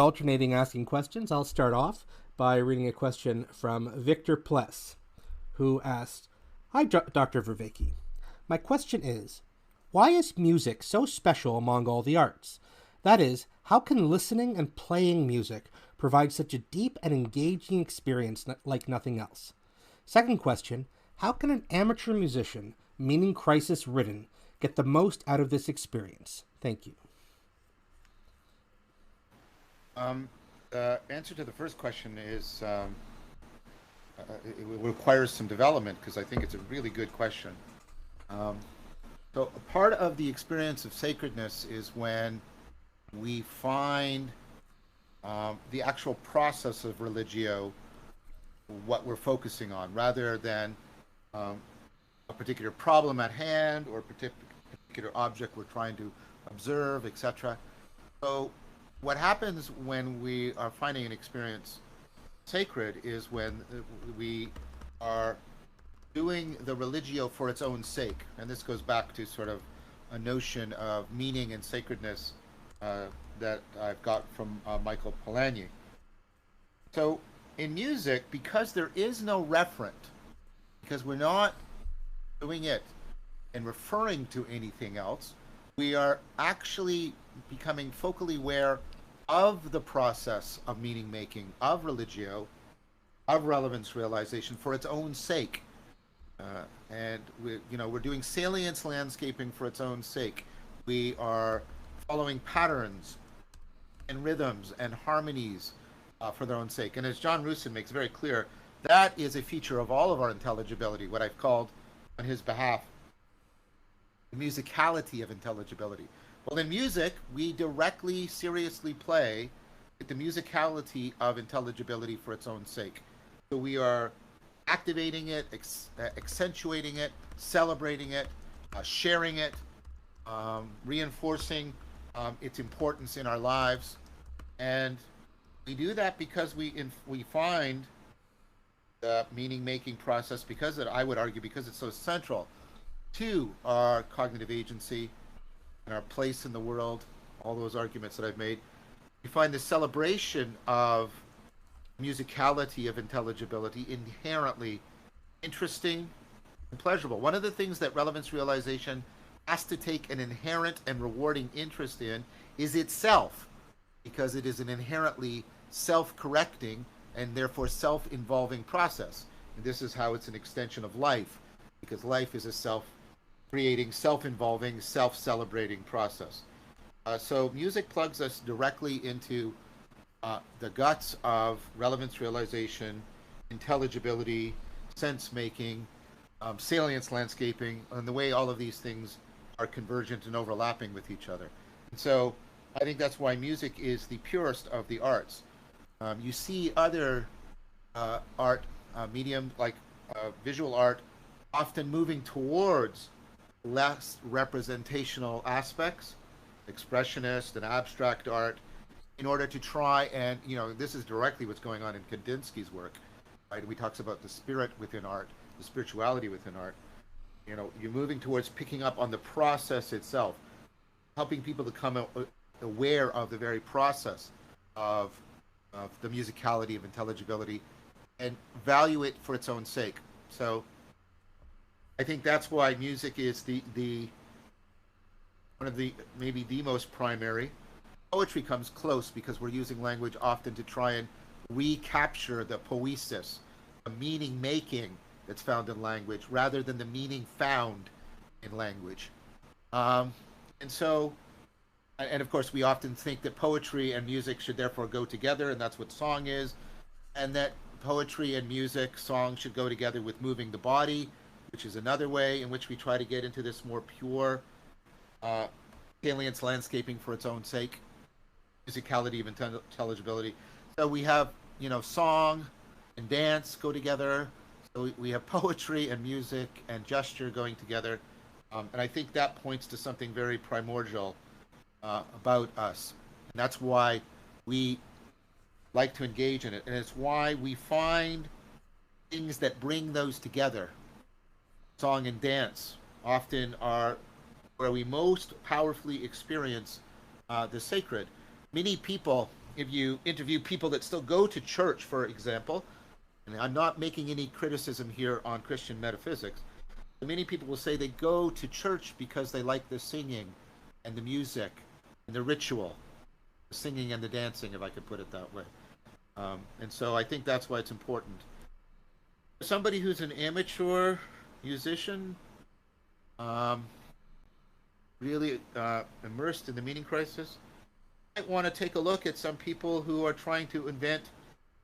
Alternating asking questions, I'll start off by reading a question from Victor Pless, who asked, Hi, Dr. Vervaeke. My question is, why is music so special among all the arts? That is, how can listening and playing music provide such a deep and engaging experience like nothing else? Second question, how can an amateur musician, meaning crisis ridden, get the most out of this experience? Thank you. The answer to the first question is it requires some development because I think it's a really good question. Um, so, a part of the experience of sacredness is when we find the actual process of religio what we're focusing on rather than um, a particular problem at hand or a particular object we're trying to observe, etc. So, what happens when we are finding an experience sacred is when we are doing the religio for its own sake. And this goes back to sort of a notion of meaning and sacredness uh, that I've got from Michael Polanyi. So, in music, because there is no referent, because we're not doing it and referring to anything else, we are actually becoming focally aware of the process of meaning making, of religio, of relevance realization for its own sake. And we're doing salience landscaping for its own sake. We are following patterns and rhythms and harmonies for their own sake. And as John Rusin makes very clear, that is a feature of all of our intelligibility, what I've called on his behalf the musicality of intelligibility. Well, in music, we directly, seriously play with the musicality of intelligibility for its own sake. So we are activating it, accentuating it, celebrating it, sharing it, reinforcing its importance in our lives. And we do that because we find the meaning making process, because I would argue, because it's so central to our cognitive agency and our place in the world, all those arguments that I've made. We find the celebration of musicality of intelligibility inherently interesting and pleasurable. One of the things that relevance realization has to take an inherent and rewarding interest in is itself, because it is an inherently self-correcting and therefore self-involving process. And this is how it's an extension of life, because life is a self-creating, self-involving, self-celebrating process. So music plugs us directly into the guts of relevance realization, intelligibility, sense making, salience landscaping, and the way all of these things are convergent and overlapping with each other. And so I think that's why music is the purest of the arts. You see other art medium like visual art often moving towards less representational aspects, expressionist and abstract art, in order to try and, this is directly what's going on in Kandinsky's work, right? He talks about the spirit within art, the spirituality within art. You're moving towards picking up on the process itself, helping people to become aware of the very process of the musicality of intelligibility and value it for its own sake. So I think that's why music is the one of the maybe the most primary. Poetry comes close because we're using language often to try and recapture the poesis, the meaning making that's found in language, rather than the meaning found in language. And so, and of course, we often think that poetry and music should therefore go together, and that's what song is, and that poetry and music, song should go together with moving the body, which is another way in which we try to get into this more pure salience landscaping for its own sake, musicality of intelligibility. So we have, song and dance go together. So we have poetry and music and gesture going together. And I think that points to something very primordial about us. And that's why we like to engage in it. And it's why we find things that bring those together. Song and dance often are where we most powerfully experience the sacred. Many people, if you interview people that still go to church, for example, and I'm not making any criticism here on Christian metaphysics, but many people will say they go to church because they like the singing and the music and the ritual, the singing and the dancing, if I could put it that way. And so I think that's why it's important. Somebody who's an amateur musician, um, really immersed in the meaning crisis, might want to take a look at some people who are trying to invent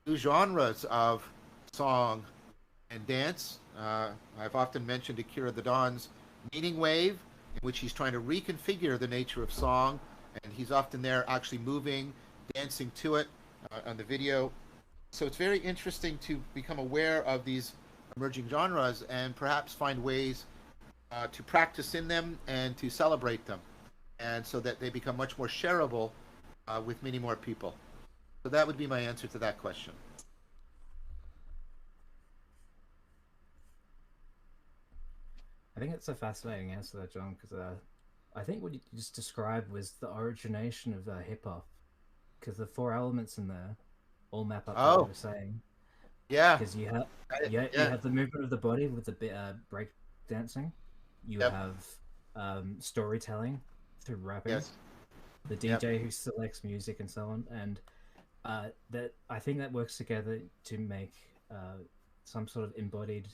new genres of song and dance. I've often mentioned Akira the Don's Meaning Wave, in which he's trying to reconfigure the nature of song, and he's often there actually moving, dancing to it on the video. So it's very interesting to become aware of these emerging genres and perhaps find ways to practice in them and to celebrate them, and so that they become much more shareable with many more people. So that would be my answer to that question. I think it's a fascinating answer there, John, because I think what you just described was the origination of hip hop, because the four elements in there all map up to what Oh, you were saying. yeah. Because you Yeah. have the movement of the body with the break dancing. You Yep. have storytelling through rapping. Yes. The Yep. DJ who selects music and so on, and that I think that works together to make some sort of embodied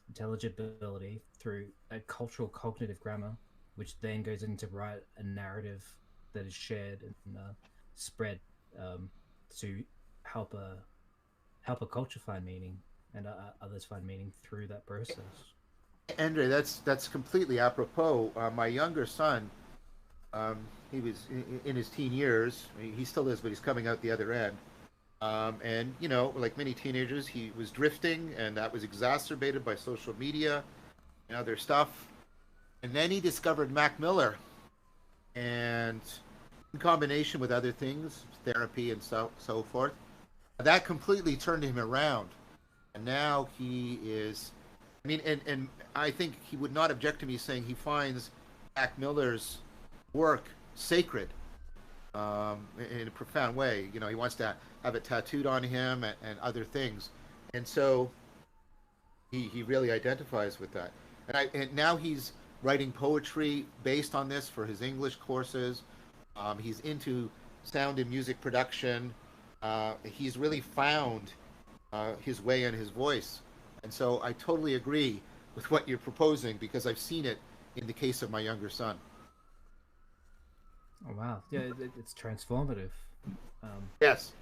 intelligibility through a cultural cognitive grammar, which then goes into write a narrative that is shared and spread um, to help a culture find meaning and others find meaning through that process. Andre, that's completely apropos. My younger son, um, he was in his teen years. He still is, but he's coming out the other end. And you know, like many teenagers, he was drifting, and that was exacerbated by social media and other stuff. And then he discovered Mac Miller, and in combination with other things, therapy and so forth, that completely turned him around. And now he is, I mean, and I think he would not object to me saying he finds Mac Miller's work sacred, in a profound way. You know, he wants to have it tattooed on him and other things, and so he really identifies with that. And now he's writing poetry based on this for his English courses. He's into sound and music production. He's really found his way and his voice, and so I totally agree with what you're proposing because I've seen it in the case of my younger son. Oh wow, yeah, it's transformative. Yes,